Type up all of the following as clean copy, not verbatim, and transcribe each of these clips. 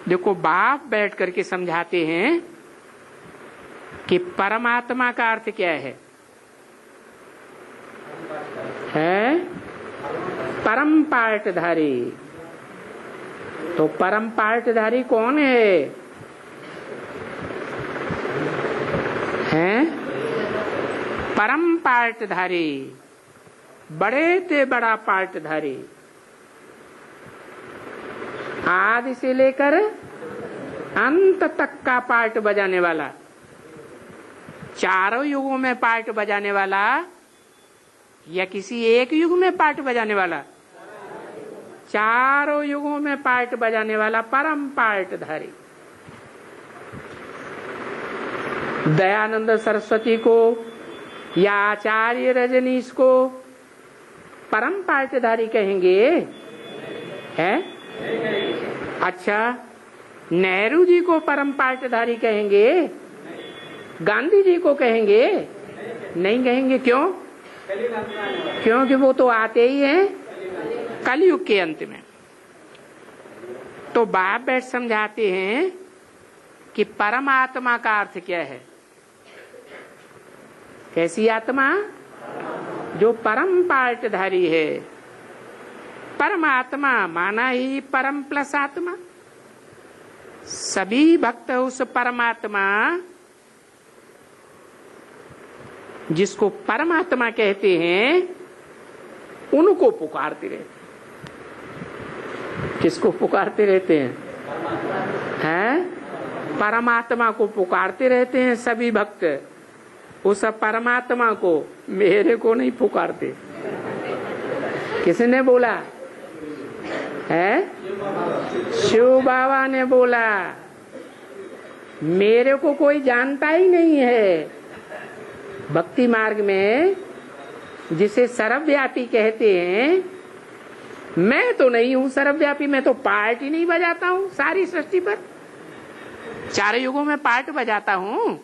देखो, बाप बैठ करके समझाते हैं कि परमात्मा का अर्थ क्या है? परम पार्टधारी। तो परम पार्टधारी कौन है? परम पार्टधारी, बड़े से बड़ा पार्टधारी, आदि से लेकर अंत तक का पार्ट बजाने वाला, चारों युगों में पार्ट बजाने वाला या किसी एक युग में पार्ट बजाने वाला? चारों युगों में पार्ट बजाने वाला परम पार्टधारी। दयानंद सरस्वती को या आचार्य रजनीश को परम पार्टधारी कहेंगे? है? अच्छा, नेहरू जी को परम पार्टधारी कहेंगे? गांधी जी को कहेंगे? नहीं कहेंगे। क्यों? क्योंकि वो तो आते ही हैं कलयुग के अंत में। तो बाप बैठ समझाते हैं कि परमात्मा का अर्थ क्या है? कैसी आत्मा? जो परम पार्टधारी है। परमात्मा माना ही परम प्लस आत्मा। सभी भक्त उस परमात्मा जिसको परमात्मा कहते हैं उनको पुकारते रहते। किसको पुकारते रहते हैं? परमात्मा को पुकारते रहते हैं सभी भक्त। उस परमात्मा को, मेरे को नहीं पुकारते। किसने बोला? शिव बाबा ने बोला। मेरे को कोई जानता ही नहीं है। भक्ति मार्ग में जिसे सर्वव्यापी कहते हैं, मैं तो नहीं हूँ सर्वव्यापी। मैं तो पार्ट ही नहीं बजाता हूँ सारी सृष्टि पर। चारों युगों में पार्ट बजाता हूँ,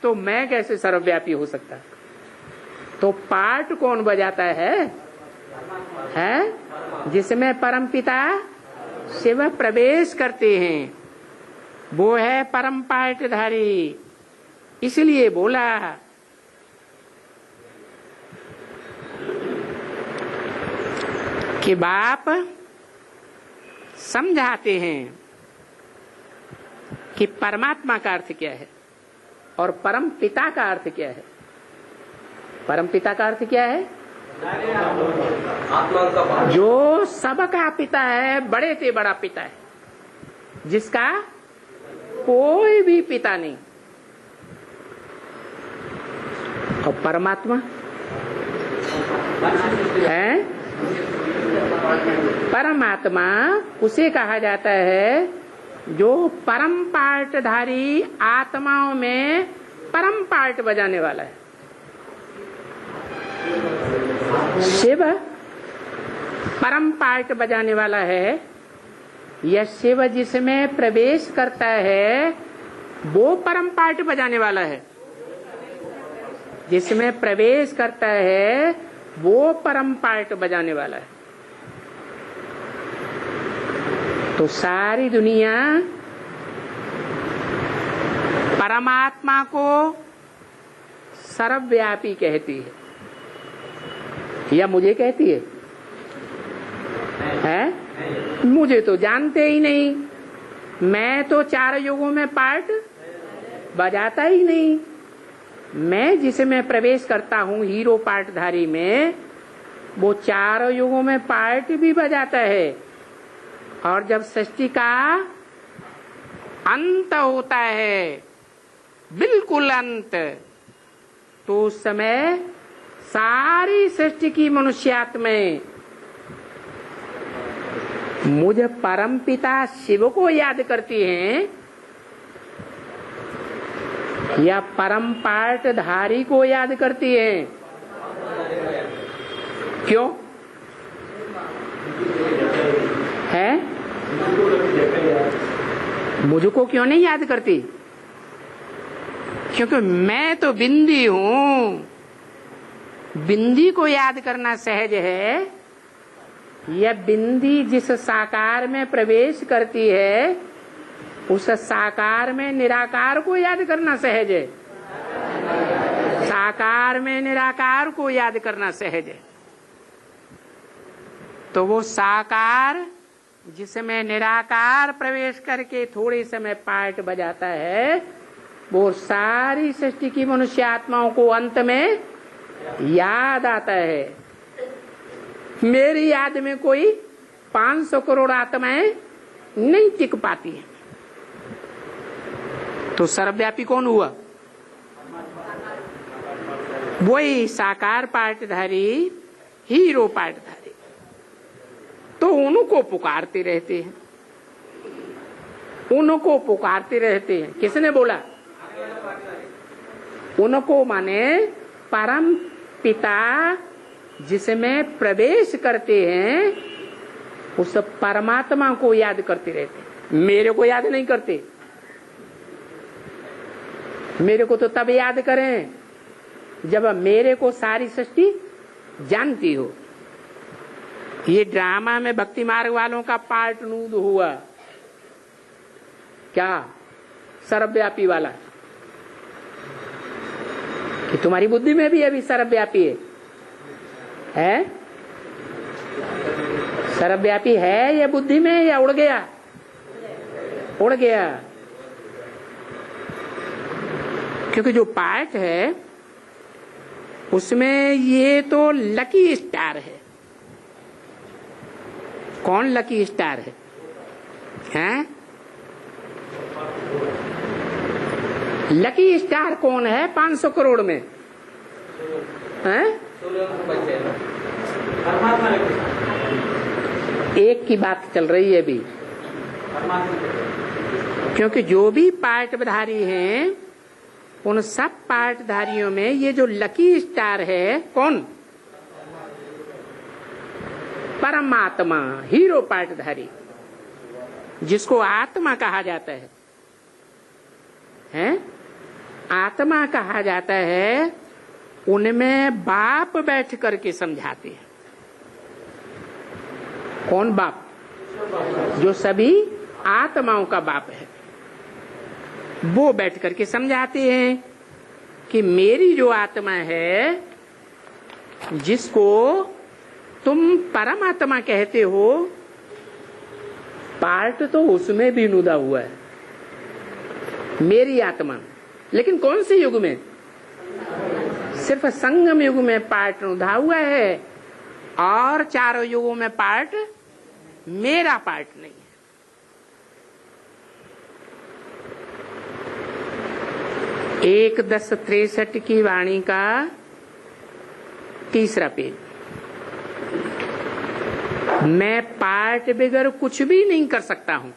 तो मैं कैसे सर्वव्यापी हो सकता? तो पार्ट कौन बजाता है? जिसमें परमपिता शिव प्रवेश करते हैं, वो है परम पार्टधारी। इसलिए बोला कि बाप समझाते हैं कि परमात्मा का अर्थ क्या है और परम पिता का अर्थ क्या है। परम पिता का अर्थ क्या है? जो सबका पिता है, बड़े से बड़ा पिता है, जिसका कोई भी पिता नहीं। और परमात्मा है? परमात्मा उसे कहा जाता है जो परम पार्टधारी आत्माओं में परम पार्ट बजाने वाला है। शिव परम पार्ट बजाने वाला है। यह शिव जिसमें प्रवेश करता है वो परम पार्ट बजाने वाला है। जिसमें प्रवेश करता है वो परम पार्ट बजाने वाला है। तो सारी दुनिया परमात्मा को सर्वव्यापी कहती है या मुझे कहती है? मुझे तो जानते ही नहीं। मैं तो चार युगों में पार्ट बजाता ही नहीं। मैं जिसमें प्रवेश करता हूँ हीरो पार्टधारी में, वो चारों युगों में पार्ट भी बजाता है। और जब सृष्टि का अंत होता है, बिल्कुल अंत, तो उस समय सारी सृष्टि की मनुष्यात्माएं मुझ परम पिता शिव को याद करती हैं या परम पार्टधारी को याद करती हैं? क्यों है? मुझको क्यों नहीं याद करती? क्योंकि मैं तो बिंदी हूँ। बिंदी को याद करना सहज है। यह बिंदी जिस साकार में प्रवेश करती है उस साकार में निराकार को याद करना सहज है, साकार में निराकार को याद करना सहज है। तो वो साकार जिसमें निराकार प्रवेश करके थोड़े समय पार्ट बजाता है, वो सारी सृष्टि की मनुष्य आत्माओं को अंत में याद आता है। मेरी याद में कोई 500 करोड़ आत्माएं नहीं टिक पाती हैं। तो सर्वव्यापी कौन हुआ? वही साकार पार्टधारी, हीरो पार्टधारी। तो उनको पुकारते रहते हैं, उनको पुकारते रहते हैं। किसने बोला? उनको माने परम पिता जिसमें प्रवेश करते हैं, उस परमात्मा को याद करते रहते हैं। मेरे को याद नहीं करते। मेरे को तो तब याद करें जब मेरे को सारी सृष्टि जानती हो। ये ड्रामा में भक्ति मार्ग वालों का पार्ट नूद हुआ क्या? सर्वव्यापी वाला, कि तुम्हारी बुद्धि में भी अभी सर्वव्यापी है? सर्वव्यापी है या बुद्धि में, या उड़ गया? उड़ गया। क्योंकि जो पार्ट है उसमें ये तो लकी स्टार है। कौन लकी स्टार है? हैं? लकी स्टार कौन है 500 करोड़ में? हैं? एक की बात चल रही है अभी। क्योंकि जो भी पार्टधारी हैं, उन सब पार्टधारियों में ये जो लकी स्टार है कौन? परमात्मा, हीरो पार्टधारी, जिसको आत्मा कहा जाता है। हैं? आत्मा कहा जाता है। उनमें बाप बैठ करके समझाते हैं। कौन बाप? जो सभी आत्माओं का बाप है। वो बैठ करके समझाते हैं कि मेरी जो आत्मा है, जिसको तुम परमात्मा कहते हो, पार्ट तो उसमें भी नुदा हुआ है, मेरी आत्मा। लेकिन कौन से युग में? सिर्फ संगम युग में पार्ट नुदा हुआ है, और चारों युगों में पार्ट मेरा पार्ट नहीं है। एक 10:63 की वाणी का 3रा पेज। मैं पार्ट बगैर कुछ भी नहीं कर सकता हूं।